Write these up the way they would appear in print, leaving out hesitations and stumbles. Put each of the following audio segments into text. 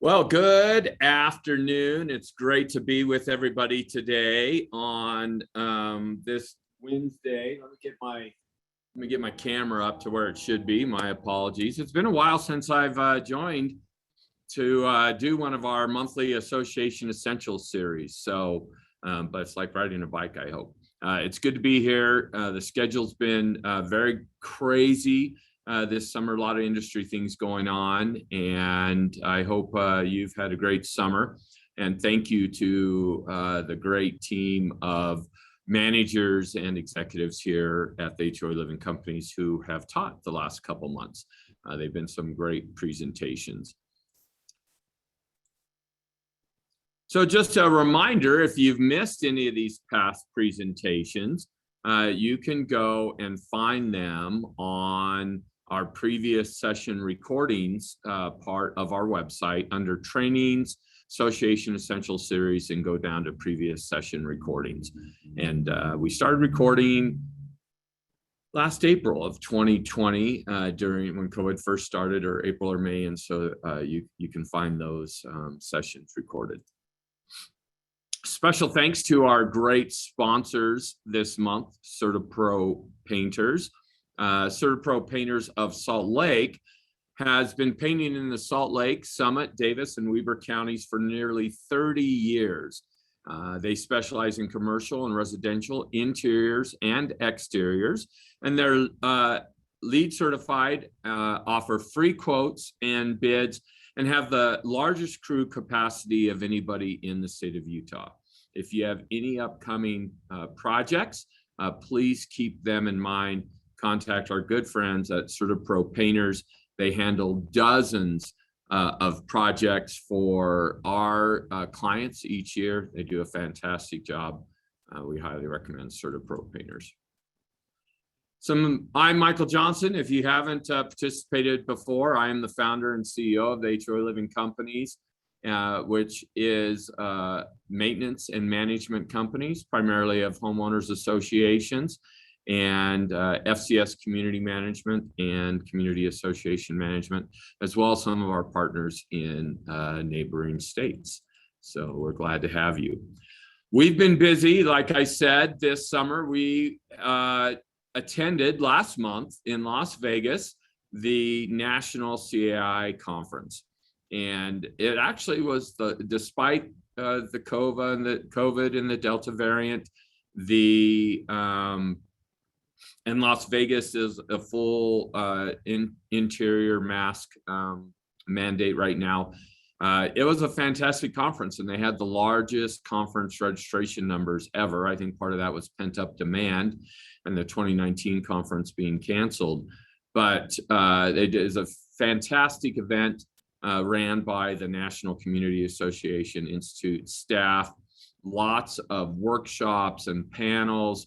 Well, good afternoon. It's great to be with everybody today on this Wednesday. Let me get my camera up to where it should be. My apologies. It's been a while since I've joined to do one of our monthly Association Essentials series. But it's like riding a bike, I hope. It's good to be here. The schedule's been very crazy. This summer, a lot of industry things going on, and I hope you've had a great summer. And thank you to the great team of managers and executives here at the HOALiving companies who have taught the last couple months. They've been some great presentations. So just a reminder, if you've missed any of these past presentations, you can go and find them on our previous session recordings part of our website under trainings, Association Essential Series, and go down to previous session recordings. And we started recording last April of 2020 during when COVID first started, or April or May. And so you can find those sessions recorded. Special thanks to our great sponsors this month, CertaPro Painters. CertaPro Painters of Salt Lake has been painting in the Salt Lake, Summit, Davis, and Weber counties for nearly 30 years. They specialize in commercial and residential interiors and exteriors, and they're LEED certified, offer free quotes and bids, and have the largest crew capacity of anybody in the state of Utah. If you have any upcoming projects, please keep them in mind. Contact our good friends at CertaPro Painters. They handle dozens of projects for our clients each year. They do a fantastic job. We highly recommend CertaPro Painters. I'm Michael Johnson. If you haven't participated before, I am the founder and CEO of the HOALiving companies, which is maintenance and management companies, primarily of homeowners associations, and FCS community management and community association management, as well as some of our partners in neighboring states. So we're glad to have you. We've been busy, like I said, this summer. We attended last month in Las Vegas the National CAI conference, and it actually was despite the COVID and the Delta variant, and Las Vegas is a full interior mask mandate right now. It was a fantastic conference, and they had the largest conference registration numbers ever. I think part of that was pent-up demand and the 2019 conference being canceled. But it is a fantastic event ran by the National Community Association Institute staff, lots of workshops and panels.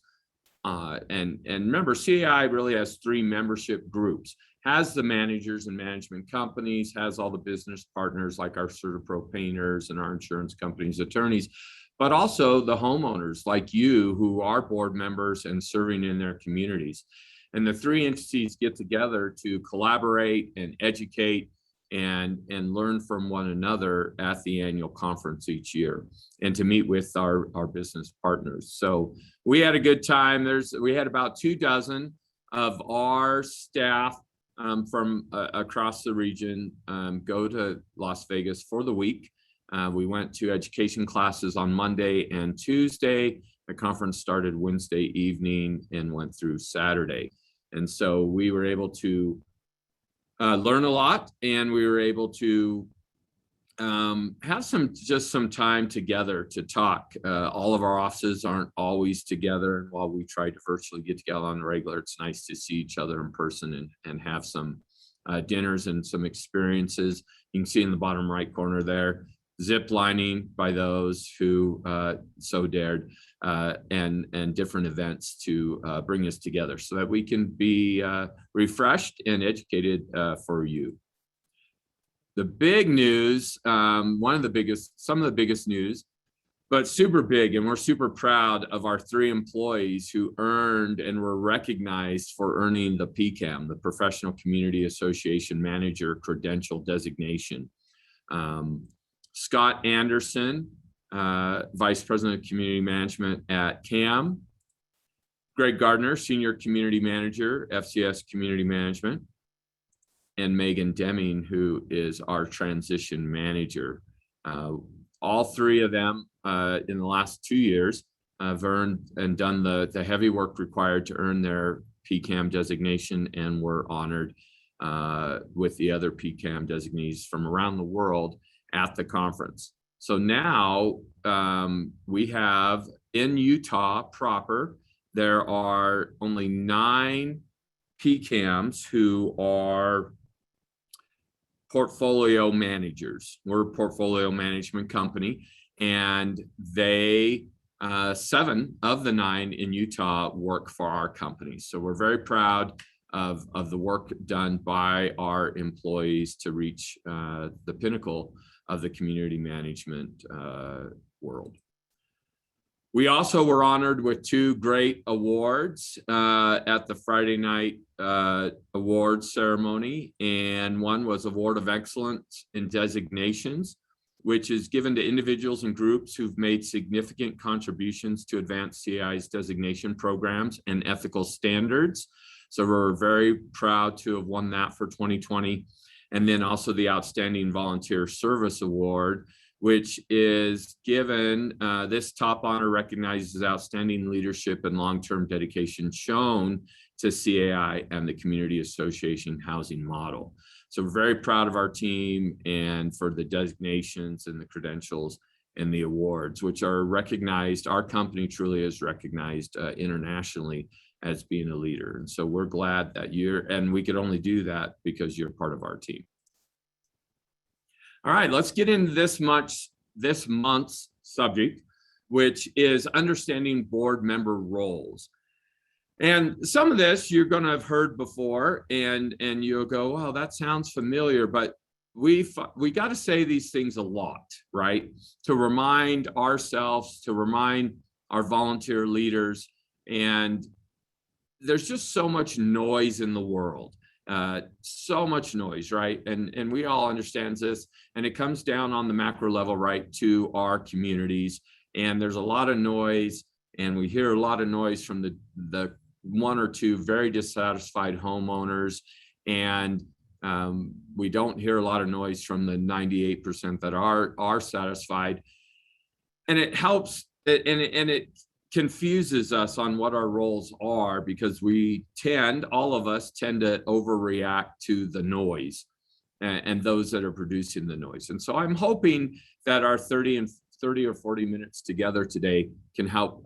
And remember, CAI really has three membership groups: has the managers and management companies, has all the business partners like our CertaPro Painters and our insurance companies, attorneys, but also the homeowners like you who are board members and serving in their communities. And the three entities get together to collaborate and educate and learn from one another at the annual conference each year, and to meet with our business partners. So we had a good time. We had about 24 of our staff from across the region go to Las Vegas for the week. We went to education classes on Monday and Tuesday. The conference started Wednesday evening and went through Saturday. And so we were able to learn a lot, and we were able to have some time together to talk. All of our offices aren't always together, and while we try to virtually get together on the regular, it's nice to see each other in person and have some dinners and some experiences. You can see in the bottom right corner there, zip lining by those who so dared, and different events to bring us together so that we can be refreshed and educated for you. The big news, some of the biggest news, but super big, and we're super proud of our 3 employees who earned and were recognized for earning the PCAM, the Professional Community Association Manager Credential Designation. Scott Anderson, Vice President of Community Management at CAM. Greg Gardner, Senior Community Manager, FCS Community Management. And Megan Deming, who is our Transition Manager. All three of them in the last 2 years have earned and done the heavy work required to earn their PCAM designation, and were honored with the other PCAM designees from around the world at the conference. So now we have in Utah proper, there are only 9 PCAMs who are portfolio managers. We're a portfolio management company, and they 7 of the 9 in Utah work for our company. So we're very proud of the work done by our employees to reach the pinnacle of the community management world. We also were honored with 2 great awards at the Friday night awards ceremony, and one was Award of Excellence in Designations, which is given to individuals and groups who've made significant contributions to advance CAI's designation programs and ethical standards. So we're very proud to have won that for 2020. And then also the Outstanding Volunteer Service Award, which is given, this top honor recognizes outstanding leadership and long-term dedication shown to CAI and the Community Association housing model. So we're very proud of our team and for the designations and the credentials and the awards, which are recognized. Our company truly is recognized internationally as being a leader. And so we're glad that and we could only do that because you're part of our team. All right, let's get into this month's subject, which is understanding board member roles. And some of this you're going to have heard before, and you'll go, "Well, that sounds familiar," but we got to say these things a lot, right? To remind ourselves, to remind our volunteer leaders, and there's just so much noise in the world. So much noise, right? And we all understand this, and it comes down on the macro level, right, to our communities. And there's a lot of noise, and we hear a lot of noise from the 1 or 2 very dissatisfied homeowners, and we don't hear a lot of noise from the 98% that are satisfied. And it helps, and it confuses us on what our roles are, because all of us tend to overreact to the noise and those that are producing the noise. And so I'm hoping that our 30 or 40 minutes together today can help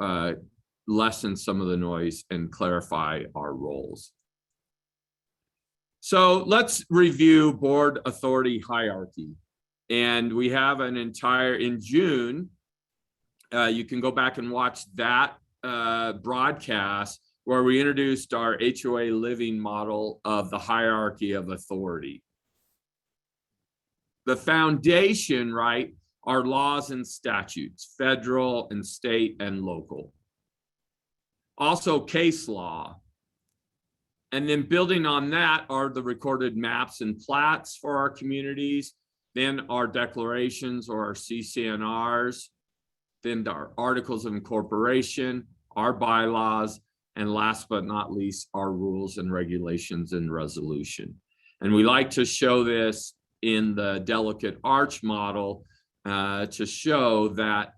lessen some of the noise and clarify our roles. So let's review board authority hierarchy. And we have an entire, in June, you can go back and watch that broadcast where we introduced our HOALiving model of the hierarchy of authority. The foundation, right, are laws and statutes, federal and state and local. Also case law. And then building on that are the recorded maps and plats for our communities, then our declarations or our CCNRs, then our articles of incorporation, our bylaws, and last but not least, our rules and regulations and resolution. And we like to show this in the delicate arch model to show that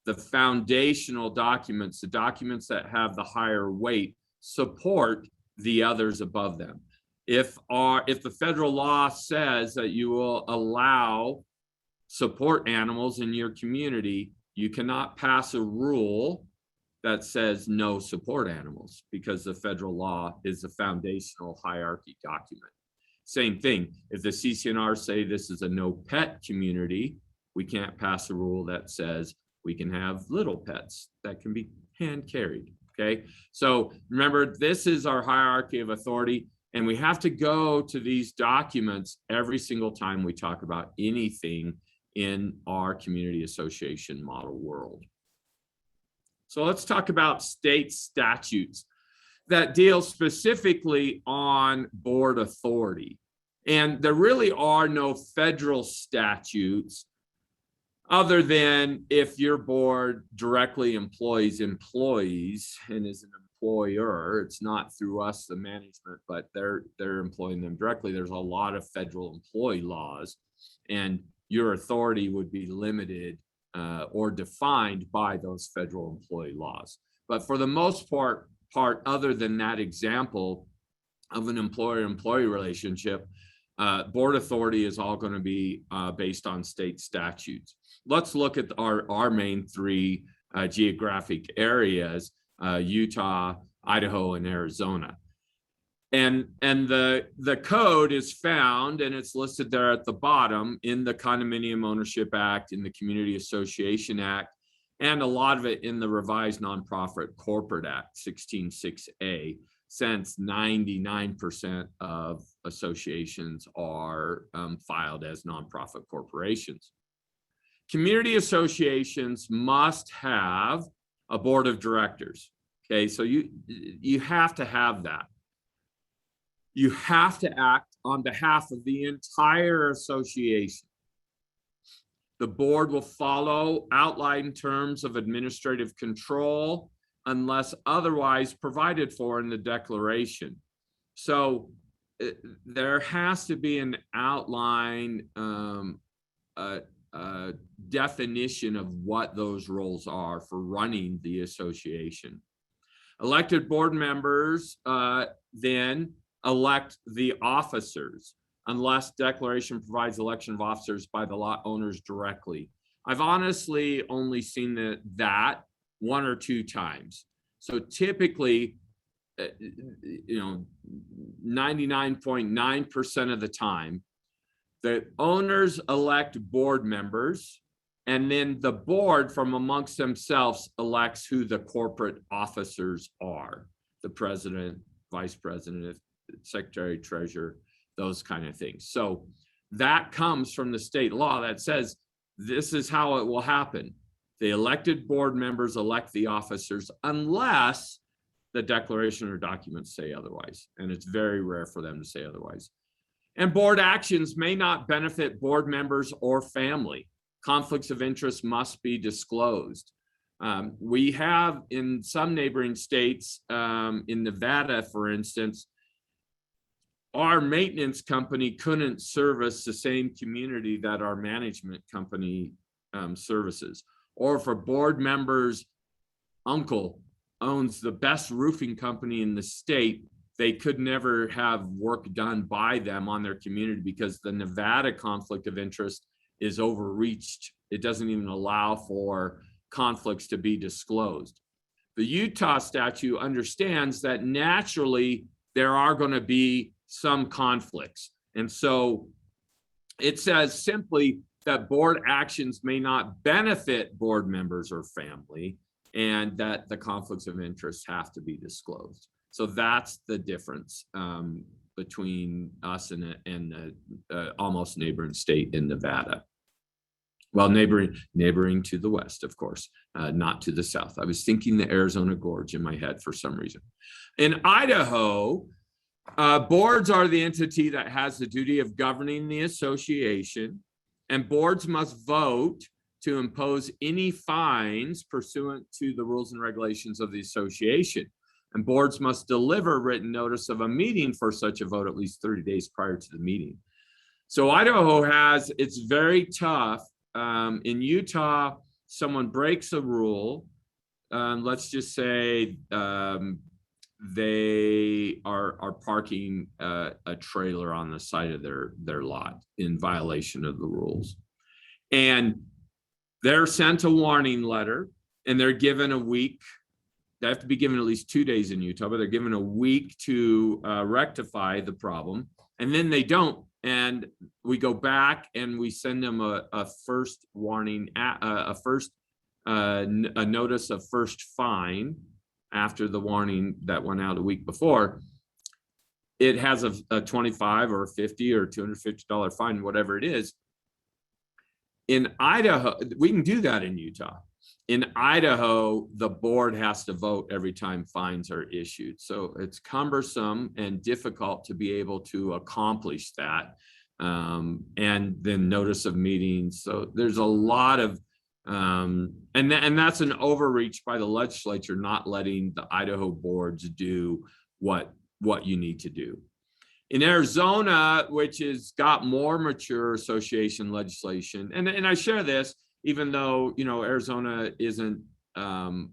the foundational documents, the documents that have the higher weight, support the others above them. If the federal law says that you will allow support animals in your community, you cannot pass a rule that says no support animals, because the federal law is the foundational hierarchy document. Same thing, if the CCNR say this is a no pet community, we can't pass a rule that says we can have little pets that can be hand carried, okay? So remember, this is our hierarchy of authority, and we have to go to these documents every single time we talk about anything in our community association model world. So let's talk about state statutes that deal specifically on board authority. And there really are no federal statutes other than if your board directly employs employees and is an employer. It's not through us, the management, but they're employing them directly. There's a lot of federal employee laws, and your authority would be limited or defined by those federal employee laws. But for the most part, other than that example of an employer-employee relationship, board authority is all going to be based on state statutes. Let's look at our main three geographic areas, Utah, Idaho, and Arizona. And the code is found, and it's listed there at the bottom in the Condominium Ownership Act, in the Community Association Act, and a lot of it in the Revised Nonprofit Corporate Act, 16.6a, since 99% of associations are filed as nonprofit corporations. Community associations must have a board of directors. Okay, so you have to have that. You have to act on behalf of the entire association. The board will follow outlined terms of administrative control unless otherwise provided for in the declaration. So there has to be an outline, definition of what those roles are for running the association. Elected board members then elect the officers unless declaration provides election of officers by the lot owners directly. I've honestly only seen that one or two times. So typically, 99.9% of the time, the owners elect board members, and then the board from amongst themselves elects who the corporate officers are: the president, vice president, secretary, treasurer, those kind of things. So that comes from the state law that says this is how it will happen. The elected board members elect the officers unless the declaration or documents say otherwise. And it's very rare for them to say otherwise. And board actions may not benefit board members or family. Conflicts of interest must be disclosed. We have in some neighboring states, in Nevada, for instance, our maintenance company couldn't service the same community that our management company services. Or if a board member's uncle owns the best roofing company in the state, they could never have work done by them on their community because the Nevada conflict of interest is overreached. It doesn't even allow for conflicts to be disclosed. The Utah statute understands that naturally there are going to be some conflicts. And so it says simply that board actions may not benefit board members or family, and that the conflicts of interest have to be disclosed. So that's the difference between us and the almost neighboring state in Nevada. Well, neighboring to the west, of course, not to the south. I was thinking the Arizona Gorge in my head for some reason. In Idaho, boards are the entity that has the duty of governing the association, and boards must vote to impose any fines pursuant to the rules and regulations of the association. And boards must deliver written notice of a meeting for such a vote at least 30 days prior to the meeting. So Idaho has, it's very tough. In Utah, someone breaks a rule. Let's just say they are parking a trailer on the side of their lot in violation of the rules. And they're sent a warning letter, and they're given a week. They have to be given at least 2 days in Utah, but they're given a week to rectify the problem. And then they don't. And we go back and we send them a first warning, a notice of first fine after the warning that went out a week before. It has a $25 or $50 or $250 fine, whatever it is. In Idaho, we can do that in Utah. In Idaho, the board has to vote every time fines are issued. So it's cumbersome and difficult to be able to accomplish that. And then notice of meetings. So there's a lot of, and that's an overreach by the legislature, not letting the Idaho boards do what you need to do. In Arizona, which has got more mature association legislation, and I share this, even though, Arizona isn't, the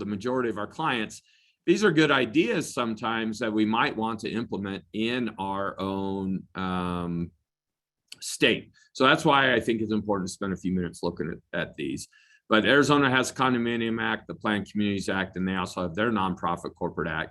majority of our clients, these are good ideas sometimes that we might want to implement in our own state. So that's why I think it's important to spend a few minutes looking at these. But Arizona has the Condominium Act, the Planned Communities Act, and they also have their Nonprofit Corporate Act.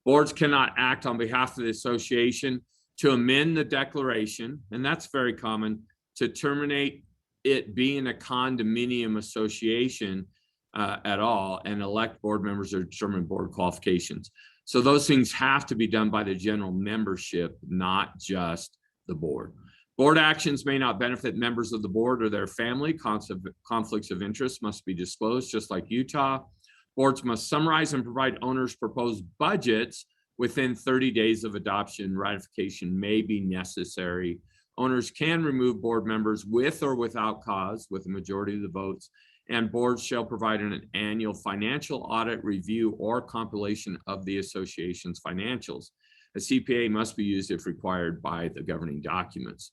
Boards cannot act on behalf of the association to amend the declaration, and that's very common, to terminate it being a condominium association at all, and elect board members or determine board qualifications. So those things have to be done by the general membership, not just the board. Board actions may not benefit members of the board or their family. Conflicts of interest must be disclosed, just like Utah. Boards must summarize and provide owners' proposed budgets within 30 days of adoption. Ratification may be necessary. Owners can remove board members with or without cause with a majority of the votes, and boards shall provide an annual financial audit review or compilation of the association's financials. A CPA must be used if required by the governing documents.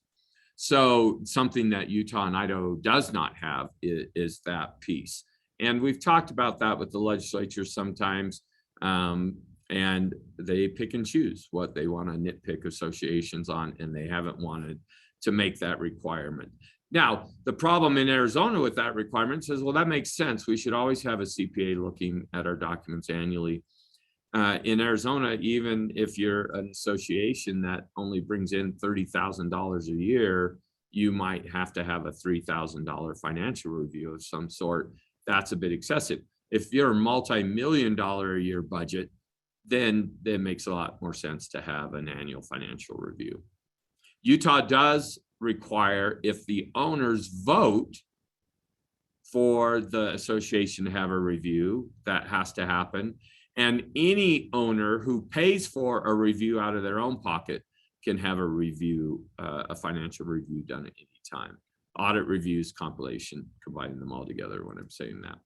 So something that Utah and Idaho does not have is that piece. And we've talked about that with the legislature sometimes, and they pick and choose what they want to nitpick associations on, and they haven't wanted to make that requirement. Now, the problem in Arizona with that requirement says, well, that makes sense. We should always have a CPA looking at our documents annually. In Arizona, even if you're an association that only brings in $30,000 a year, you might have to have a $3,000 financial review of some sort. That's a bit excessive. If you're a multi-million-dollar a year budget, then it makes a lot more sense to have an annual financial review. Utah does require, if the owners vote for the association to have a review, that has to happen. And any owner who pays for a review out of their own pocket can have a review, a financial review done at any time. Audit reviews, compilation, combining them all together when I'm saying that.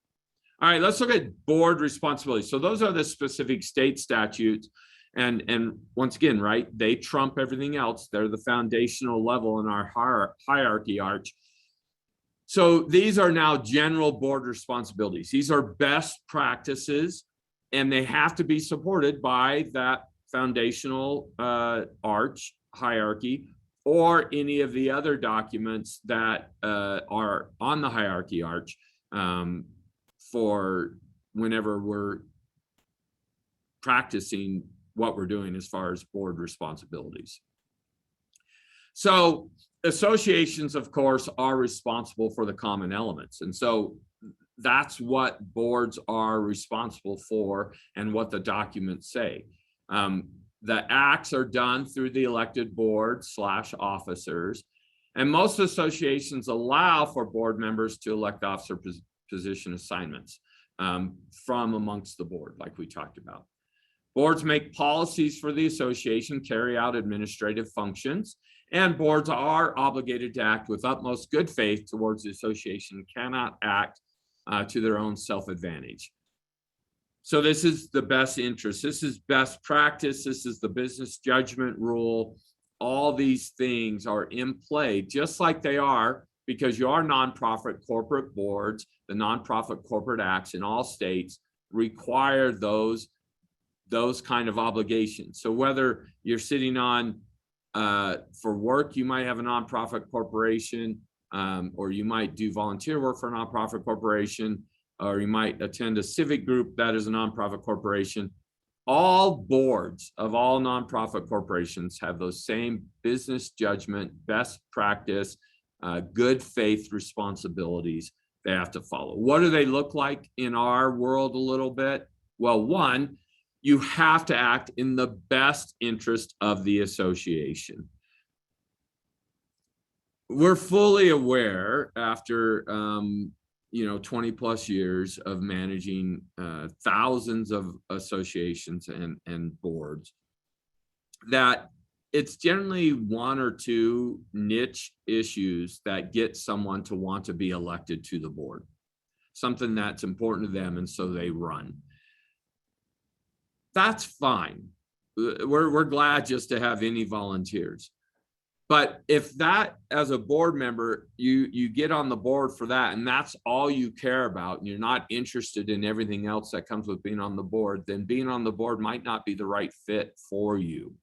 All right, let's look at board responsibilities. So those are the specific state statutes. And once again, right, they trump everything else. They're the foundational level in our hierarchy arch. So these are now general board responsibilities. These are best practices, and they have to be supported by that foundational arch hierarchy, or any of the other documents that are on the hierarchy arch for whenever we're practicing what we're doing as far as board responsibilities. So associations, of course, are responsible for the common elements. And so that's what boards are responsible for and what the documents say. The acts are done through the elected board / officers, and most associations allow for board members to elect officer position assignments from amongst the board, like we talked about. Boards make policies for the association, carry out administrative functions, and boards are obligated to act with utmost good faith towards the association, cannot act to their own self-advantage. So this is the best interest. This is best practice. This is the business judgment rule. All these things are in play, just like they are, because you are nonprofit corporate boards. The Nonprofit Corporate Acts in all states require those kind of obligations. So whether you're sitting on, for work, you might have a nonprofit corporation, or you might do volunteer work for a nonprofit corporation, or you might attend a civic group that is a nonprofit corporation. All boards of all nonprofit corporations have those same business judgment, best practice, good faith responsibilities they have to follow. What do they look like in our world a little bit? Well, one, you have to act in the best interest of the association. We're fully aware after 20 plus years of managing thousands of associations and boards, that it's generally one or two niche issues that get someone to want to be elected to the board, something that's important to them, and so they run. That's fine. We're glad just to have any volunteers. But if that, as a board member, you get on the board for that, and that's all you care about, and you're not interested in everything else that comes with being on the board, then being on the board might not be the right fit for you.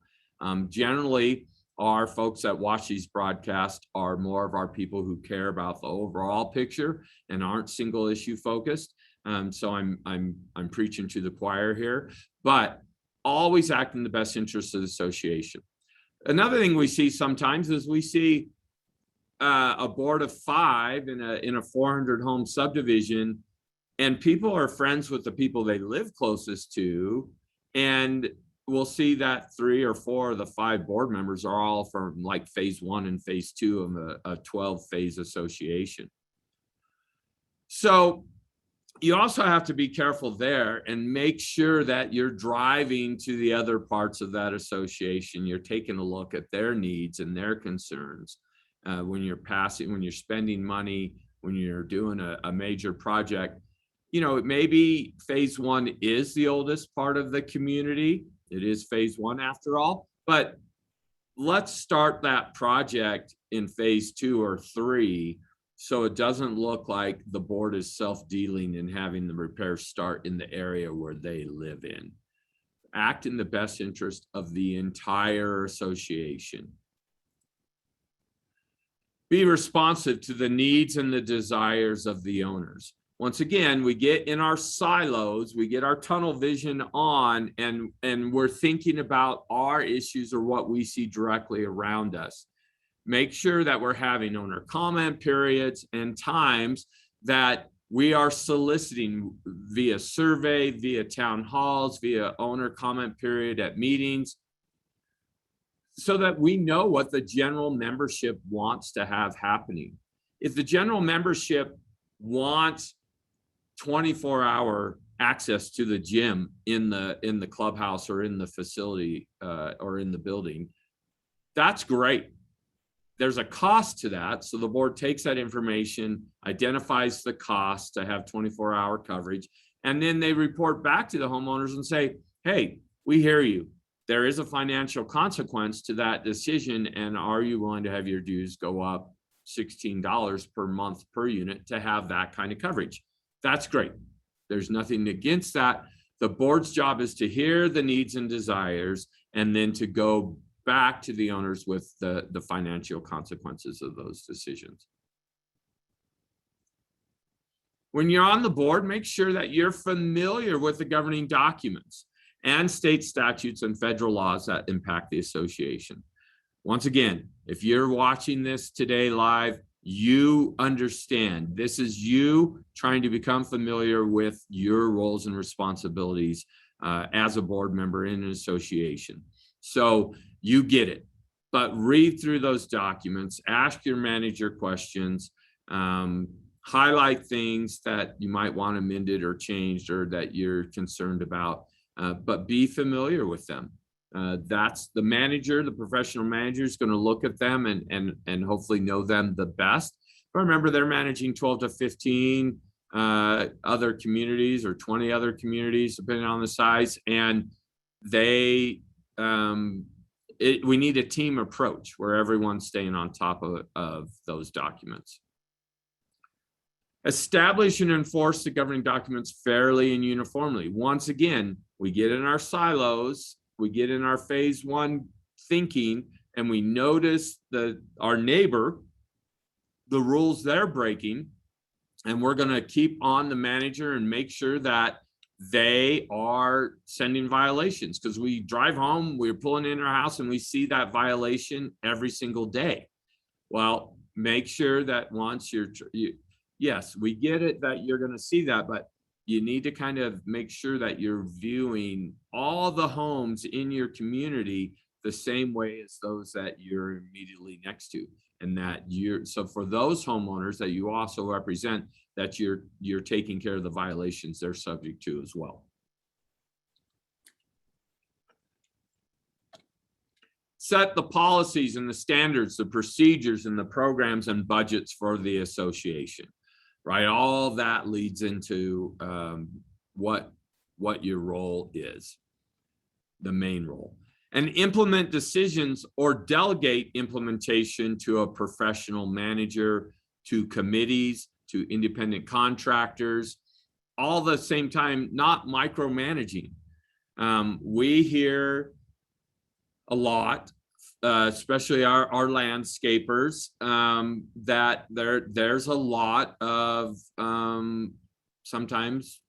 Generally, our folks that watch these broadcasts are more of our people who care about the overall picture and aren't single issue focused. So I'm preaching to the choir here, but always act in the best interest of the association. Another thing we see sometimes is we see a board of 5 in a 400 home subdivision, and people are friends with the people they live closest to, and we'll see that 3 or 4 of the 5 board members are all from like phase 1 and phase 2 of a 12 phase association. So you also have to be careful there and make sure that you're driving to the other parts of that association. You're taking a look at their needs and their concerns when you're spending money, when you're doing a major project. Maybe phase 1 is the oldest part of the community. It is phase 1 after all, but let's start that project in phase 2 or 3, so it doesn't look like the board is self-dealing and having the repairs start in the area where they live in. Act in the best interest of the entire association. Be responsive to the needs and the desires of the owners. Once again, we get in our silos, we get our tunnel vision on, and we're thinking about our issues or what we see directly around us. Make sure that we're having owner comment periods and times that we are soliciting via survey, via town halls, via owner comment period at meetings, so that we know what the general membership wants to have happening. If the general membership wants 24-hour access to the gym in the clubhouse or in the facility or in the building, that's great. There's a cost to that. So the board takes that information, identifies the cost to have 24-hour coverage, and then they report back to the homeowners and say, hey, we hear you. There is a financial consequence to that decision, and are you willing to have your dues go up $16 per month per unit to have that kind of coverage? That's great. There's nothing against that. The board's job is to hear the needs and desires and then to go back to the owners with the financial consequences of those decisions. When you're on the board, make sure that you're familiar with the governing documents and state statutes and federal laws that impact the association. Once again, if you're watching this today live, you understand. This is you trying to become familiar with your roles and responsibilities as a board member in an association. So you get it, but read through those documents, ask your manager questions, highlight things that you might want amended or changed or that you're concerned about, but be familiar with them. That's the manager, the professional manager is going to look at them and hopefully know them the best. But remember, they're managing 12 to 15 other communities or 20 other communities, depending on the size. And they, we need a team approach where everyone's staying on top of those documents. Establish and enforce the governing documents fairly and uniformly. Once again, we get in our silos, we get in our phase 1 thinking, and we notice our neighbor, the rules they're breaking, and we're going to keep on the manager and make sure that they are sending violations, because we drive home, we're pulling in our house and we see that violation every single day. Well, make sure that once yes, we get it that you're going to see that, but you need to kind of make sure that you're viewing all the homes in your community the same way as those that you're immediately next to. And that so for those homeowners that you also represent, that you're taking care of the violations they're subject to as well. Set the policies and the standards, the procedures and the programs and budgets for the association, right? All that leads into what your role is, the main role. And implement decisions or delegate implementation to a professional manager, to committees, to independent contractors, all the same time, not micromanaging. We hear a lot, especially our landscapers, that there's a lot of sometimes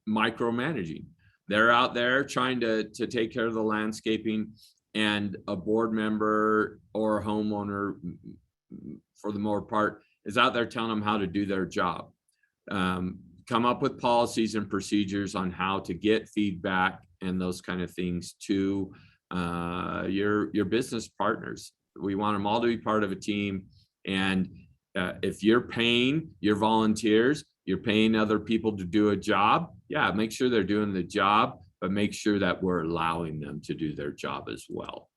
micromanaging. They're out there trying to take care of the landscaping, and a board member or a homeowner, for the most part, is out there telling them how to do their job. Come up with policies and procedures on how to get feedback and those kind of things to your business partners. We want them all to be part of a team. And if you're paying your volunteers, you're paying other people to do a job, yeah, make sure they're doing the job, but make sure that we're allowing them to do their job as well.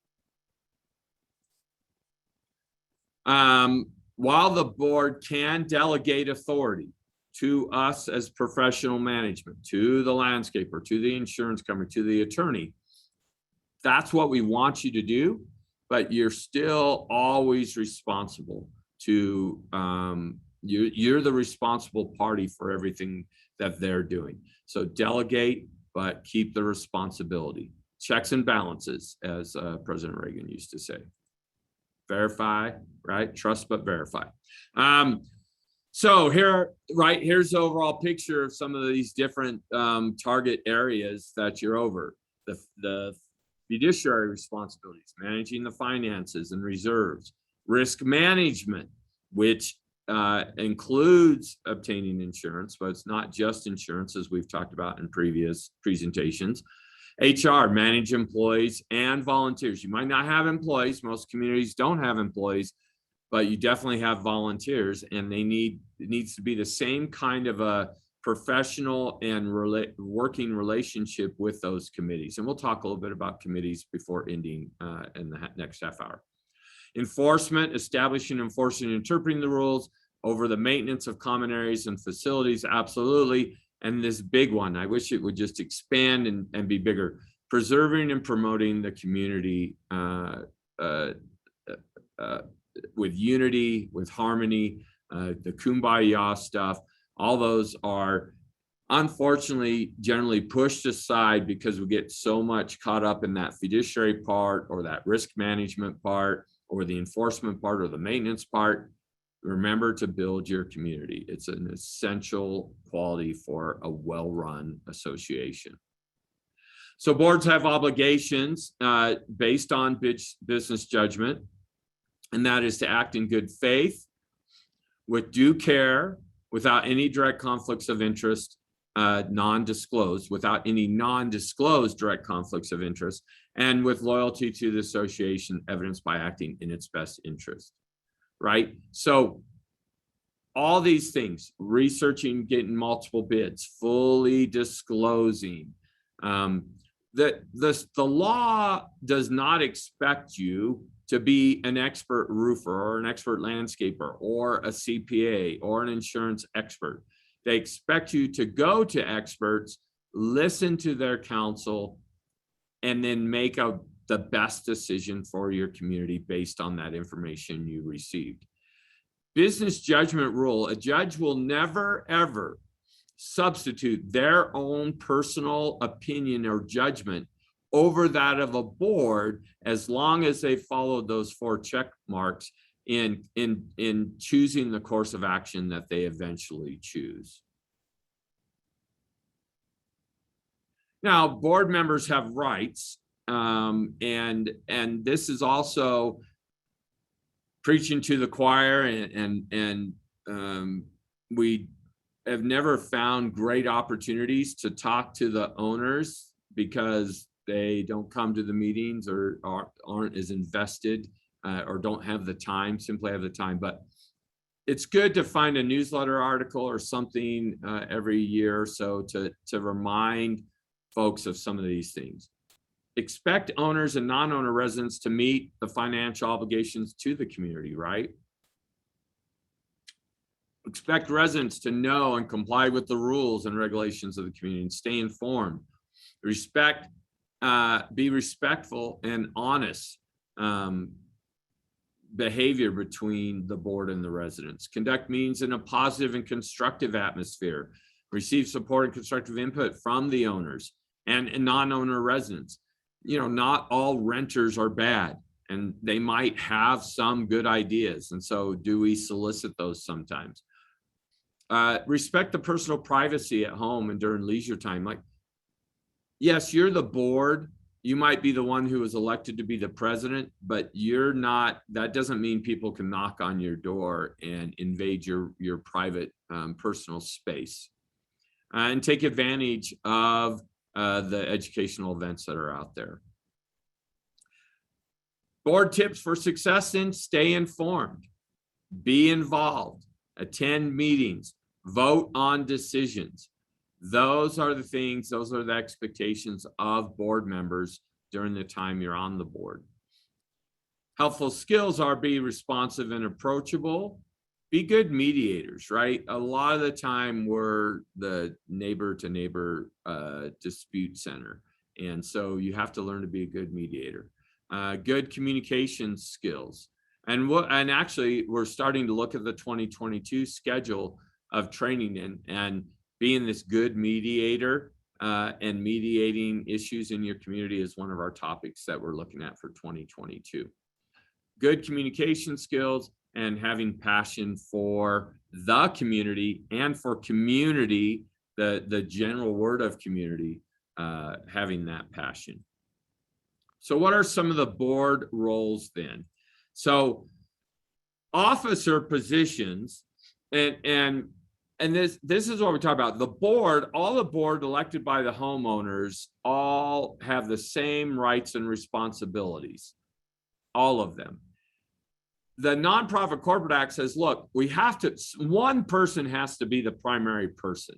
While the board can delegate authority to us as professional management, to the landscaper, to the insurance company, to the attorney, that's what we want you to do, but you're still always responsible to, you're the responsible party for everything that they're doing. So delegate, but keep the responsibility. Checks and balances, as President Reagan used to say. Verify, right? Trust but verify. So here's the overall picture of some of these different target areas that you're over. The fiduciary responsibilities, managing the finances and reserves, risk management, which includes obtaining insurance, but it's not just insurance, as we've talked about in previous presentations. HR, manage employees and volunteers. You might not have employees. Most communities don't have employees, but you definitely have volunteers, and it needs to be the same kind of a professional and working relationship with those committees. And we'll talk a little bit about committees before ending in the next half hour. Enforcement, establishing, enforcing, and interpreting the rules over the maintenance of common areas and facilities, absolutely. And this big one, I wish it would just expand and be bigger. Preserving and promoting the community with unity, with harmony, the kumbaya stuff. All those are unfortunately generally pushed aside because we get so much caught up in that fiduciary part, or that risk management part, or the enforcement part, or the maintenance part. Remember to build your community. It's an essential quality for a well-run association. So boards have obligations based on business judgment, and that is to act in good faith, with due care, without any direct conflicts of interest, non-disclosed, without any non-disclosed direct conflicts of interest, and with loyalty to the association, evidenced by acting in its best interest. Right? So all these things, researching, getting multiple bids, fully disclosing. The law does not expect you to be an expert roofer or an expert landscaper or a CPA or an insurance expert. They expect you to go to experts, listen to their counsel, and then make the best decision for your community based on that information you received. Business judgment rule: a judge will never, ever substitute their own personal opinion or judgment over that of a board, as long as they followed those 4 check marks in choosing the course of action that they eventually choose. Now, board members have rights, and this is also preaching to the choir, and we have never found great opportunities to talk to the owners, because they don't come to the meetings or aren't as invested or don't have the time, simply have the time. But it's good to find a newsletter article or something every year or so to remind folks of some of these things. Expect owners and non-owner residents to meet the financial obligations to the community, right? Expect residents to know and comply with the rules and regulations of the community and stay informed. Be respectful and honest behavior between the board and the residents. Conduct meetings in a positive and constructive atmosphere. Receive support and constructive input from the owners and non-owner residents. You know, not all renters are bad, and they might have some good ideas. And so do we solicit those sometimes? Respect the personal privacy at home and during leisure time. Like, yes, you're the board. You might be the one who was elected to be the president, but you're not. That doesn't mean people can knock on your door and invade your private personal space. And take advantage of the educational events that are out there. Board tips for success: stay informed, be involved, attend meetings, vote on decisions. Those are the things, those are the expectations of board members during the time you're on the board. Helpful skills are: be responsive and approachable, be good mediators, right? A lot of the time we're the neighbor to neighbor dispute center. And so you have to learn to be a good mediator. Good communication skills. And actually we're starting to look at the 2022 schedule of training and being this good mediator and mediating issues in your community is one of our topics that we're looking at for 2022. Good communication skills and having passion for the community and for community, the general word of community, having that passion. So what are some of the board roles then? So officer positions, and this is what we talk about. The board, all the board elected by the homeowners, all have the same rights and responsibilities, all of them. The Nonprofit Corporate Act says, look, one person has to be the primary person.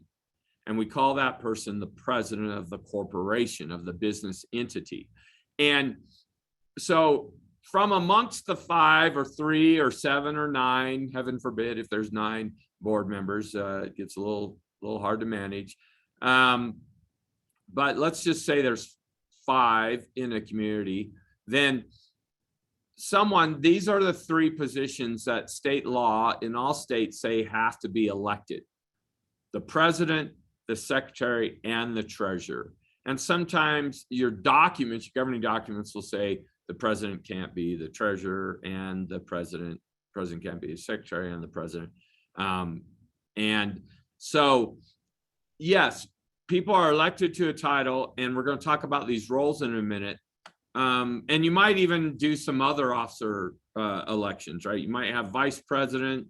And we call that person the president of the corporation, of the business entity. And so from amongst the 5 or 3 or 7 or 9, heaven forbid if there's 9 board members, it gets a little hard to manage. But let's just say there's 5 in a community, then these are the 3 positions that state law in all states say have to be elected: the president, the secretary, and the treasurer. And sometimes your governing documents will say the president can't be the treasurer and the president can't be the secretary and the president. And so, yes, people are elected to a title, and we're going to talk about these roles in a minute. And you might even do some other officer elections, right? You might have vice president,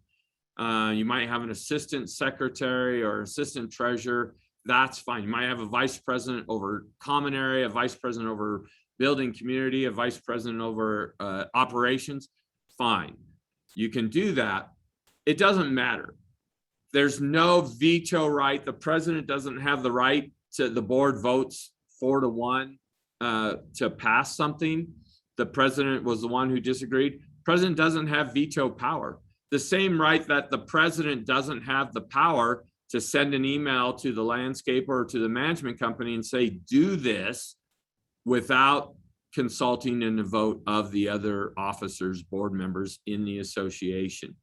you might have an assistant secretary or assistant treasurer. That's fine. You might have a vice president over common area, a vice president over building community, a vice president over operations. Fine. You can do that. It doesn't matter. There's no veto right. The president doesn't have the right to, the board votes 4-1 to pass something. The president was the one who disagreed. President doesn't have veto power. The same right that the president doesn't have the power to send an email to the landscaper or to the management company and say, do this, without consulting and a vote of the other officers, board members in the association.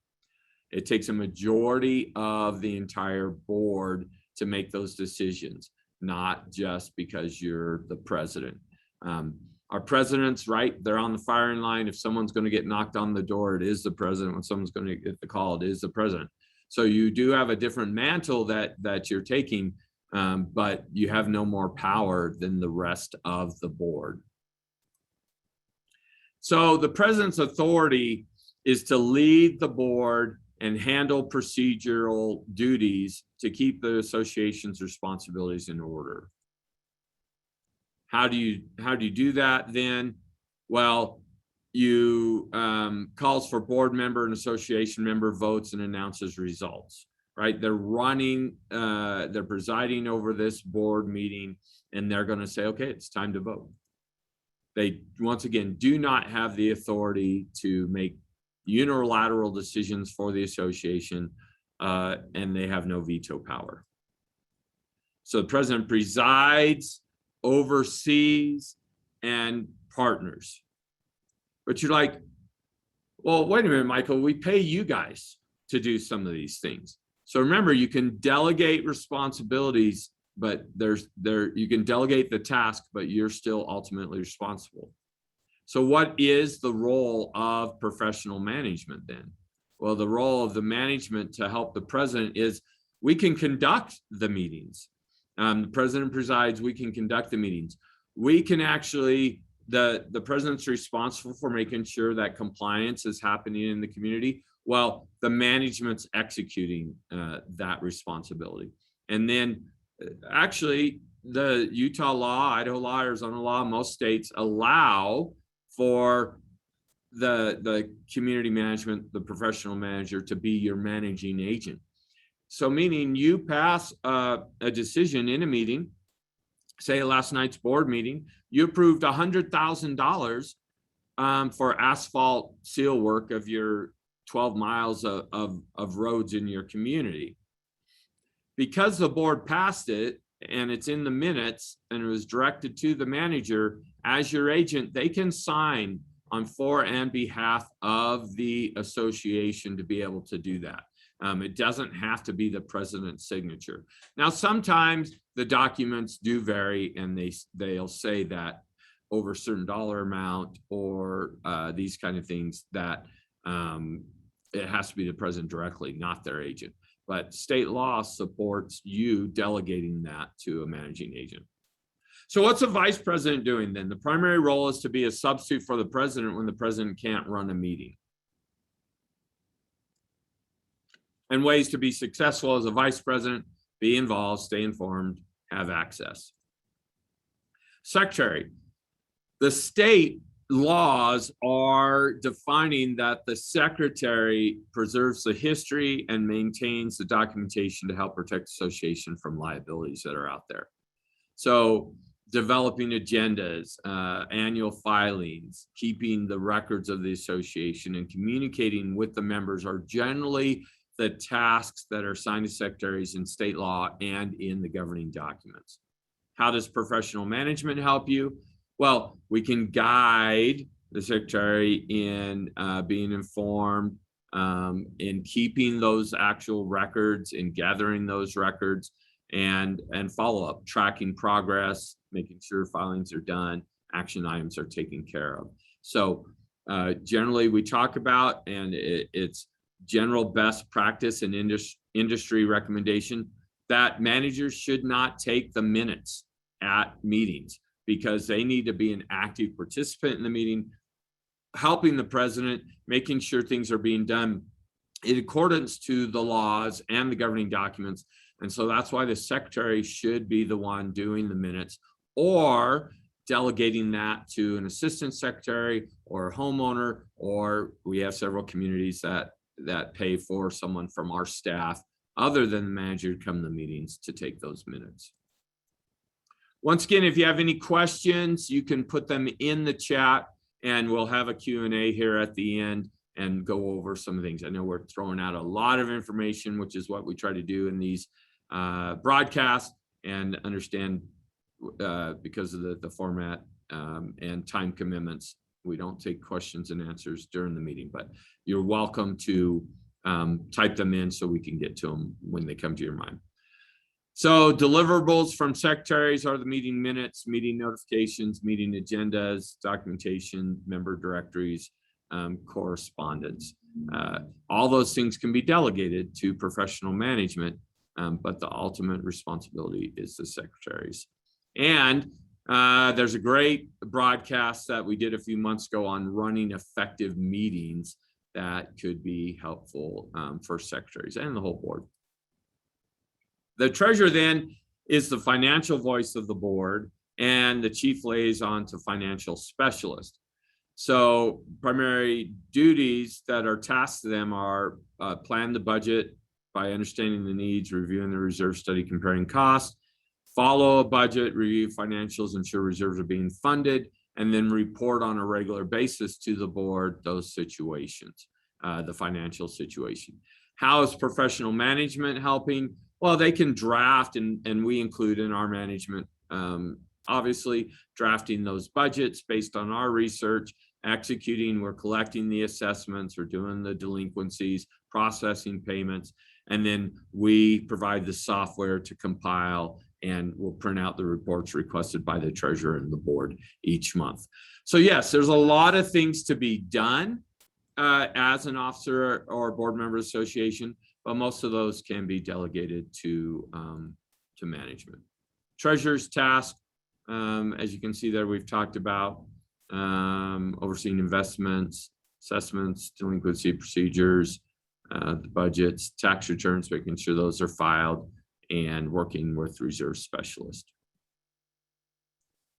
It takes a majority of the entire board to make those decisions, not just because you're the president. Our presidents, right, they're on the firing line. If someone's going to get knocked on the door, it is the president. When someone's going to get the call, it is the president. So you do have a different mantle that you're taking, but you have no more power than the rest of the board. So the president's authority is to lead the board and handle procedural duties to keep the association's responsibilities in order. How do you do that then? Well, you calls for board member and association member votes and announces results, right? They're running, they're presiding over this board meeting, and they're going to say, okay, it's time to vote. They, once again, do not have the authority to make unilateral decisions for the association, and they have no veto power. So the president presides, oversees, and partners. But you're like, well, wait a minute, Michael, we pay you guys to do some of these things. So remember, you can delegate responsibilities, but you can delegate the task, but you're still ultimately responsible. So what is the role of professional management then? Well, the role of the management to help the president is we can conduct the meetings. The president presides, we can conduct the meetings. We can actually, the president's responsible for making sure that compliance is happening in the community. Well, the management's executing that responsibility. And then actually the Utah law, Idaho law, Arizona law, most states allow for the community management, the professional manager, to be your managing agent. So meaning you pass a decision in a meeting, say last night's board meeting, you approved $100,000 for asphalt seal work of your 12 miles of roads in your community. Because the board passed it and it's in the minutes and it was directed to the manager as your agent, they can sign on for and behalf of the association to be able to do that. It doesn't have to be the president's signature. Now, sometimes the documents do vary and they'll say that over a certain dollar amount or these kind of things that it has to be the president directly, not their agent. But state law supports you delegating that to a managing agent. So what's a vice president doing then? The primary role is to be a substitute for the president when the president can't run a meeting. And ways to be successful as a vice president: be involved, stay informed, have access. Secretary. The state laws are defining that the secretary preserves the history and maintains the documentation to help protect the association from liabilities that are out there. So developing agendas, annual filings, keeping the records of the association, and communicating with the members are generally the tasks that are assigned to secretaries in state law and in the governing documents. How does professional management help you? Well, we can guide the secretary in being informed, in keeping those actual records, in gathering those records, and follow-up, tracking progress, making sure filings are done, action items are taken care of. So generally we talk about, and it's general best practice and industry recommendation, that managers should not take the minutes at meetings, because they need to be an active participant in the meeting, helping the president, making sure things are being done in accordance to the laws and the governing documents. And so that's why the secretary should be the one doing the minutes, or delegating that to an assistant secretary or a homeowner, or we have several communities that pay for someone from our staff other than the manager to come to the meetings to take those minutes. Once again, if you have any questions, you can put them in the chat and we'll have a Q&A here at the end and go over some things. I know we're throwing out a lot of information, which is what we try to do in these broadcasts, and understand because of the format and time commitments, we don't take questions and answers during the meeting, but you're welcome to type them in so we can get to them when they come to your mind. So deliverables from secretaries are the meeting minutes, meeting notifications, meeting agendas, documentation, member directories, correspondence. All those things can be delegated to professional management, but the ultimate responsibility is the secretaries. And there's a great broadcast that we did a few months ago on running effective meetings that could be helpful for secretaries and the whole board. The treasurer then is the financial voice of the board, and the chief liaison to financial specialist. So primary duties that are tasked to them are plan the budget by understanding the needs, reviewing the reserve study, comparing costs, follow a budget, review financials, ensure reserves are being funded, and then report on a regular basis to the board those situations, the financial situation. How is professional management helping? Well, they can draft, and we include in our management, obviously, drafting those budgets based on our research, executing, we're collecting the assessments, we're doing the delinquencies, processing payments, and then we provide the software to compile, and we'll print out the reports requested by the treasurer and the board each month. So yes, there's a lot of things to be done as an officer or board member association, but most of those can be delegated to management. Treasurer's task, as you can see there, we've talked about overseeing investments, assessments, delinquency procedures, the budgets, tax returns, making sure those are filed, and working with reserve specialist.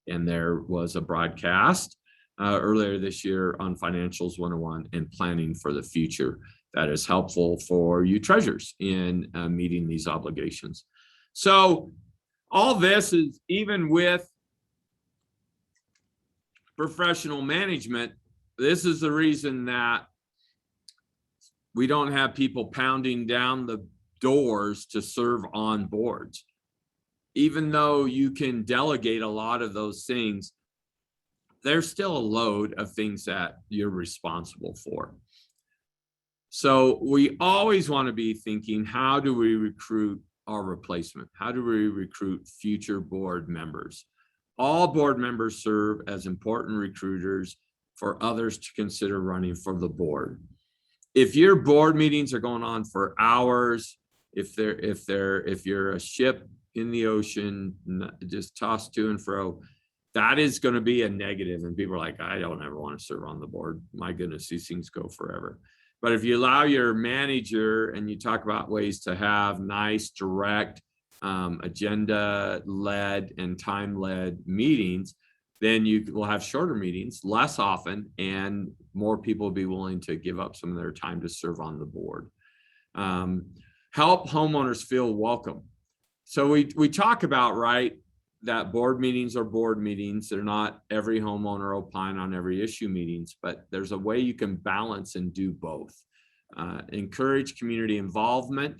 And there was a broadcast earlier this year on Financials 101 and planning for the future that is helpful for you treasurers in meeting these obligations. So all this is even with professional management. This is the reason that we don't have people pounding down the doors to serve on boards. Even though you can delegate a lot of those things, there's still a load of things that you're responsible for. So we always want to be thinking, how do we recruit our replacement? How do we recruit future board members? All board members serve as important recruiters for others to consider running for the board. If your board meetings are going on for hours, if you're a ship in the ocean, just tossed to and fro, that is going to be a negative. And people are like, I don't ever want to serve on the board. My goodness, these things go forever. But if you allow your manager and you talk about ways to have nice, direct, agenda-led and time-led meetings, then you will have shorter meetings less often, and more people will be willing to give up some of their time to serve on the board. Help homeowners feel welcome. So we talk about, right, that board meetings are board meetings. They're not every homeowner opine on every issue meetings, but there's a way you can balance and do both. Encourage community involvement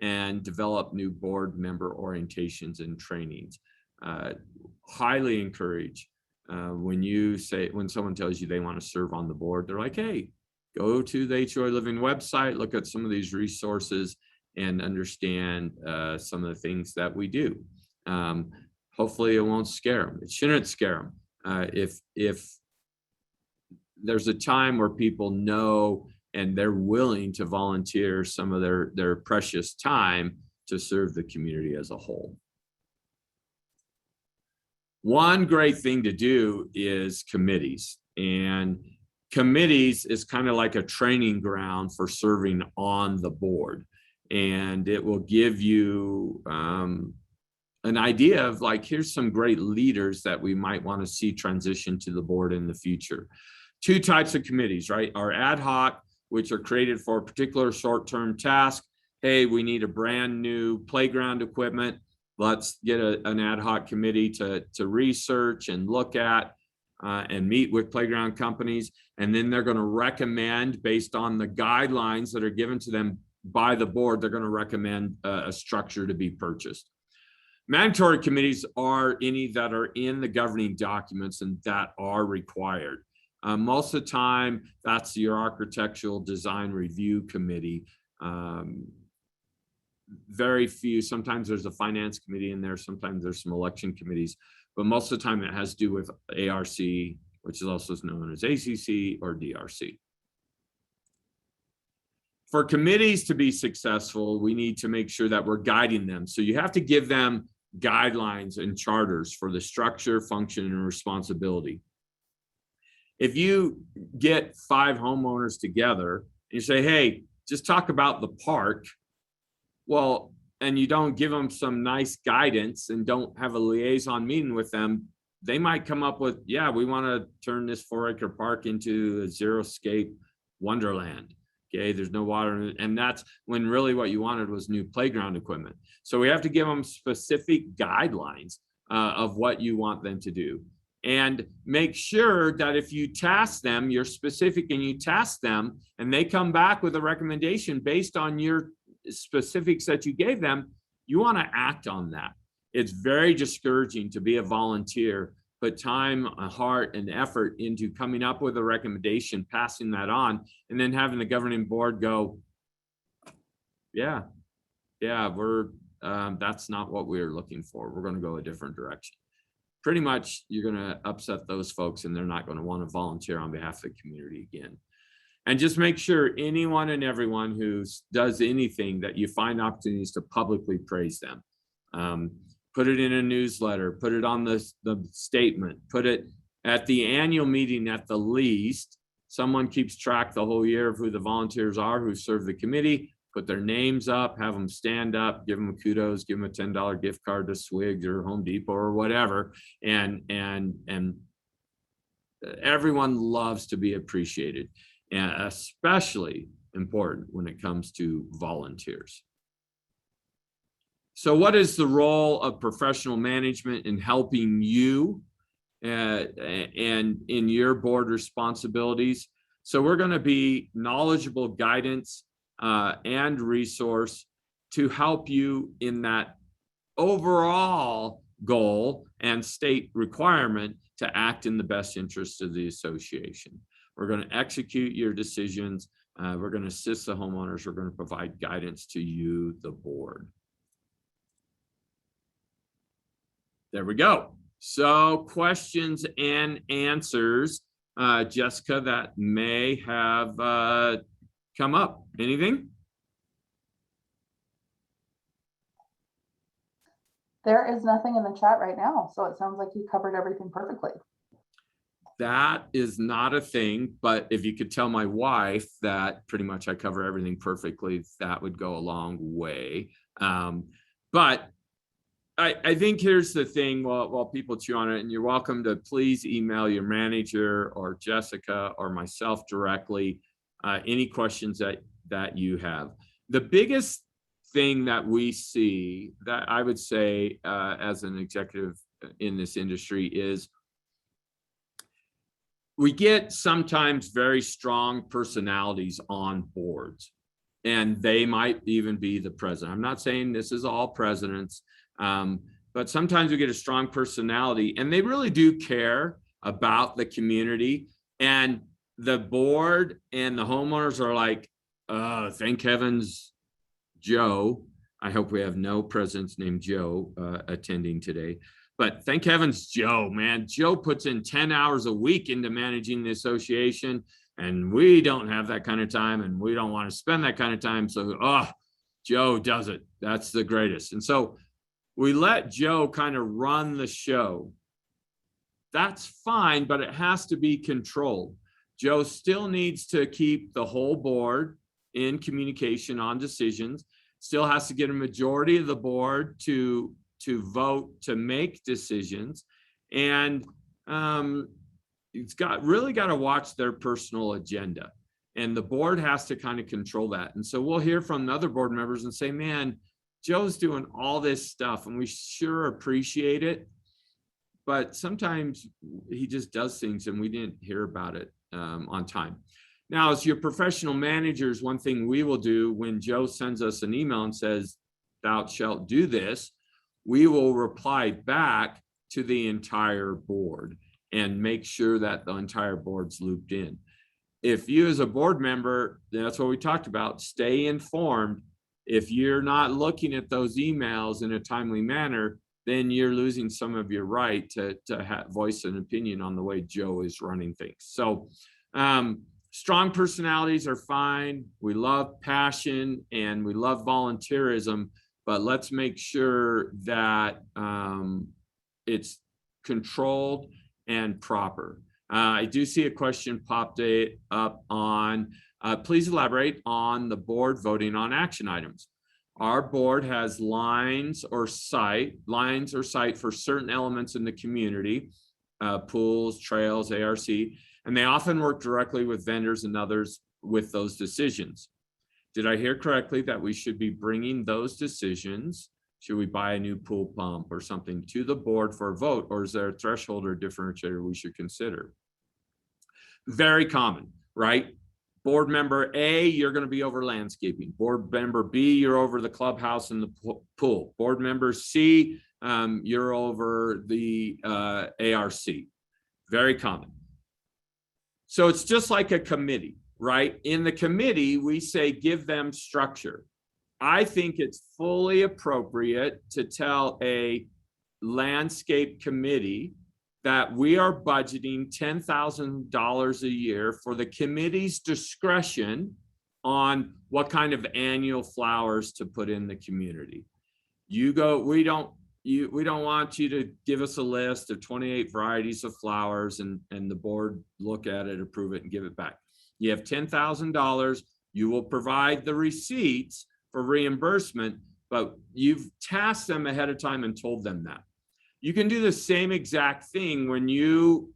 and develop new board member orientations and trainings. Highly encourage when someone tells you they want to serve on the board, they're like, hey, go to the HOALiving website, look at some of these resources and understand some of the things that we do. Hopefully it won't scare them. It shouldn't scare them. If there's a time where people know and they're willing to volunteer some of their precious time to serve the community as a whole. One great thing to do is committees, and committees is kind of like a training ground for serving on the board, and it will give you an idea of, like, here's some great leaders that we might want to see transition to the board in the future. Two types of committees, right? Our ad hoc, which are created for a particular short-term task. Hey, we need a brand new playground equipment. Let's get an ad hoc committee to research and look at and meet with playground companies. And then they're going to recommend, based on the guidelines that are given to them by the board, they're going to recommend a structure to be purchased. Mandatory committees are any that are in the governing documents and that are required. Most of the time, that's your architectural design review committee. Very few, sometimes there's a finance committee in there, sometimes there's some election committees, but most of the time it has to do with ARC, which is also known as ACC or DRC. For committees to be successful, we need to make sure that we're guiding them. So you have to give them guidelines and charters for the structure, function, and responsibility. If you get 5 homeowners together and you say, hey, just talk about the park, well, and you don't give them some nice guidance and don't have a liaison meeting with them, they might come up with, yeah, we want to turn this 4-acre park into a zero-scape wonderland. Okay, there's no water, and that's when really what you wanted was new playground equipment. So we have to give them specific guidelines of what you want them to do, and make sure that if you task them, you're specific and you task them, and they come back with a recommendation based on your specifics that you gave them, you want to act on that. It's very discouraging to be a volunteer, put time, heart, and effort into coming up with a recommendation, passing that on, and then having the governing board go, yeah, we're that's not what we were looking for. We're going to go a different direction. Pretty much, you're going to upset those folks, and they're not going to want to volunteer on behalf of the community again. And just make sure anyone and everyone who does anything that you find opportunities to publicly praise them. Put it in a newsletter, put it on the statement, put it at the annual meeting at the least. Someone keeps track the whole year of who the volunteers are who serve the committee, put their names up, have them stand up, give them kudos, give them a $10 gift card to Swig or Home Depot or whatever. And everyone loves to be appreciated, and especially important when it comes to volunteers. So what is the role of professional management in helping you and in your board responsibilities? So we're going to be knowledgeable guidance and resource to help you in that overall goal and state requirement to act in the best interest of the association. We're going to execute your decisions. We're going to assist the homeowners. We're going to provide guidance to you, the board. There we go. So questions and answers, Jessica, that may have come up. Anything? There is nothing in the chat right now, so it sounds like you covered everything perfectly. That is not a thing, but if you could tell my wife that pretty much I cover everything perfectly, that would go a long way. But I think here's the thing while people chew on it, and you're welcome to please email your manager or Jessica or myself directly, any questions that you have. The biggest thing that we see that I would say as an executive in this industry is we get sometimes very strong personalities on boards, and they might even be the president. I'm not saying this is all presidents, but sometimes we get a strong personality and they really do care about the community, and the board and the homeowners are like, thank heavens, Joe. I hope we have no presidents named Joe attending today, but thank heavens, Joe, man. Joe puts in 10 hours a week into managing the association, and we don't have that kind of time, and we don't want to spend that kind of time. So, Joe does it. That's the greatest. And so we let Joe kind of run the show. That's fine, but it has to be controlled. Joe still needs to keep the whole board in communication on decisions, still has to get a majority of the board to vote to make decisions, and it's really got to watch their personal agenda, and the board has to kind of control that. And so we'll hear from the other board members and say, man, Joe's doing all this stuff and we sure appreciate it, but sometimes he just does things and we didn't hear about it on time. Now, as your professional managers, one thing we will do when Joe sends us an email and says, thou shalt do this, we will reply back to the entire board and make sure that the entire board's looped in. If you as a board member, that's what we talked about, stay informed. If you're not looking at those emails in a timely manner, then you're losing some of your right to voice an opinion on the way Joe is running things. So strong personalities are fine. We love passion and we love volunteerism, but let's make sure that it's controlled and proper. I do see a question popped up on, please elaborate on the board voting on action items. our board has lines or sight for certain elements in the community, pools, trails, ARC, and they often work directly with vendors and others with those decisions. Did I hear correctly that we should be bringing those decisions? Should we buy a new pool pump or something to the board for a vote, or is there a threshold or differentiator we should consider? Very common, right? Board member A, you're going to be over landscaping. Board member B, you're over the clubhouse and the pool. Board member C, you're over the ARC. Very common. So it's just like a committee, right? In the committee, we say give them structure. I think it's fully appropriate to tell a landscape committee that we are budgeting $10,000 a year for the committee's discretion on what kind of annual flowers to put in the community. We don't want you to give us a list of 28 varieties of flowers and the board look at it, approve it, and give it back. You have $10,000. You will provide the receipts for reimbursement, but you've tasked them ahead of time and told them that. You can do the same exact thing when you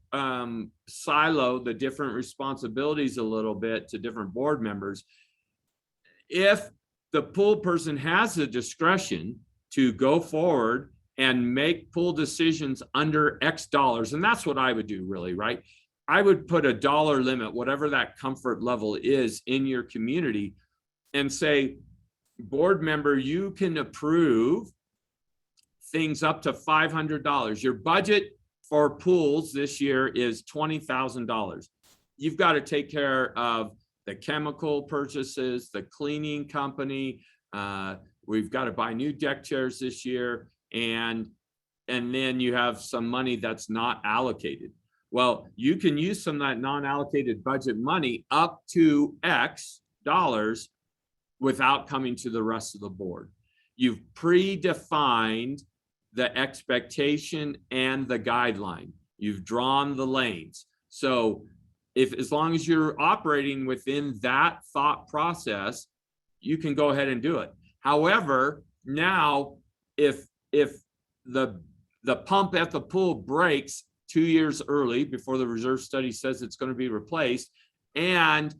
silo the different responsibilities a little bit to different board members. If the pool person has the discretion to go forward and make pool decisions under X dollars, and that's what I would do really, right? I would put a dollar limit, whatever that comfort level is in your community, and say, board member, you can approve things up to $500. Your budget for pools this year is $20,000. You've got to take care of the chemical purchases, the cleaning company. We've got to buy new deck chairs this year. And then you have some money that's not allocated. Well, you can use some of that non-allocated budget money up to X dollars without coming to the rest of the board. You've predefined the expectation and the guideline. You've drawn the lanes. So as long as you're operating within that thought process, you can go ahead and do it. However, now if the pump at the pool breaks 2 years early before the reserve study says it's going to be replaced, and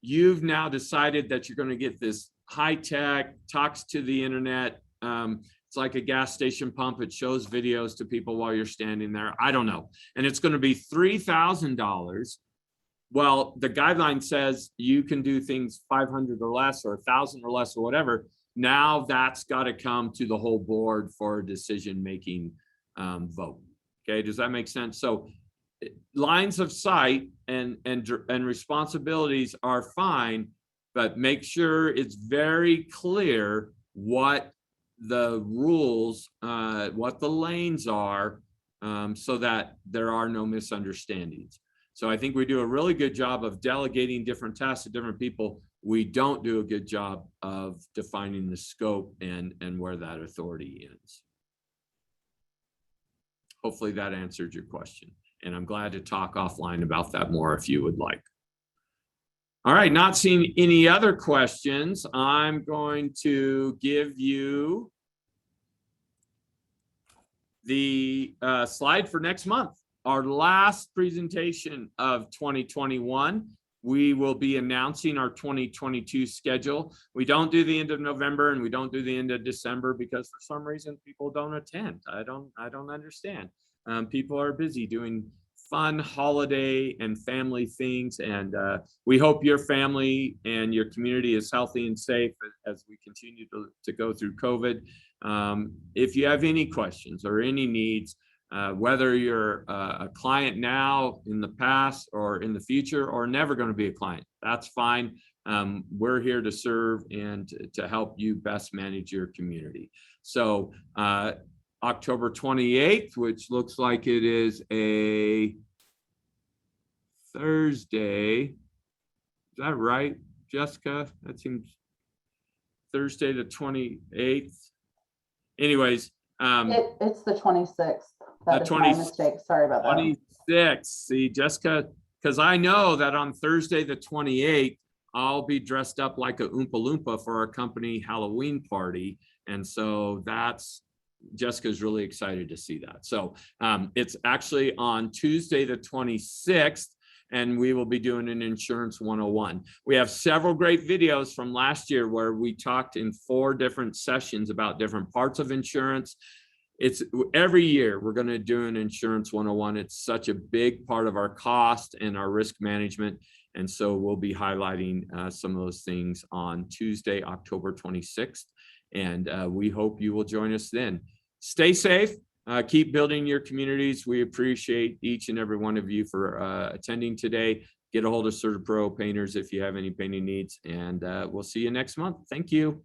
you've now decided that you're going to get this high tech, talks to the internet, it's like a gas station pump. It shows videos to people while you're standing there. I don't know. And it's going to be $3,000. Well, the guideline says you can do things 500 or less, or 1,000 or less, or whatever. Now that's got to come to the whole board for a decision-making vote. Okay, does that make sense? So lines of sight and responsibilities are fine, but make sure it's very clear what the rules, what the lanes are, so that there are no misunderstandings. So I think we do a really good job of delegating different tasks to different people. We don't do a good job of defining the scope and where that authority ends. Hopefully that answered your question. And I'm glad to talk offline about that more if you would like. All right, not seeing any other questions. I'm going to give you the slide for next month. Our last presentation of 2021. We will be announcing our 2022 schedule. We don't do the end of November and we don't do the end of December because for some reason people don't attend. I don't understand. People are busy doing fun holiday and family things, and we hope your family and your community is healthy and safe as we continue to go through COVID. If you have any questions or any needs, whether you're a client now, in the past, or in the future, or never going to be a client, that's fine. We're here to serve and to help you best manage your community. So October 28th, which looks like it is a Thursday. Is that right, Jessica? That seems Thursday the 28th. Anyways, it's the 26th. That is my mistake. Sorry about that. 26. See, Jessica, because I know that on Thursday the 28th, I'll be dressed up like a Oompa Loompa for our company Halloween party. And so Jessica's really excited to see that. So it's actually on Tuesday, the 26th, and we will be doing an Insurance 101. We have several great videos from last year where we talked in 4 different sessions about different parts of insurance. It's every year we're going to do an Insurance 101. It's such a big part of our cost and our risk management. And so we'll be highlighting some of those things on Tuesday, October 26th. And we hope you will join us then. Stay safe. Keep building your communities. We appreciate each and every one of you for attending today. Get a hold of CertaPro Painters if you have any painting needs. And we'll see you next month. Thank you.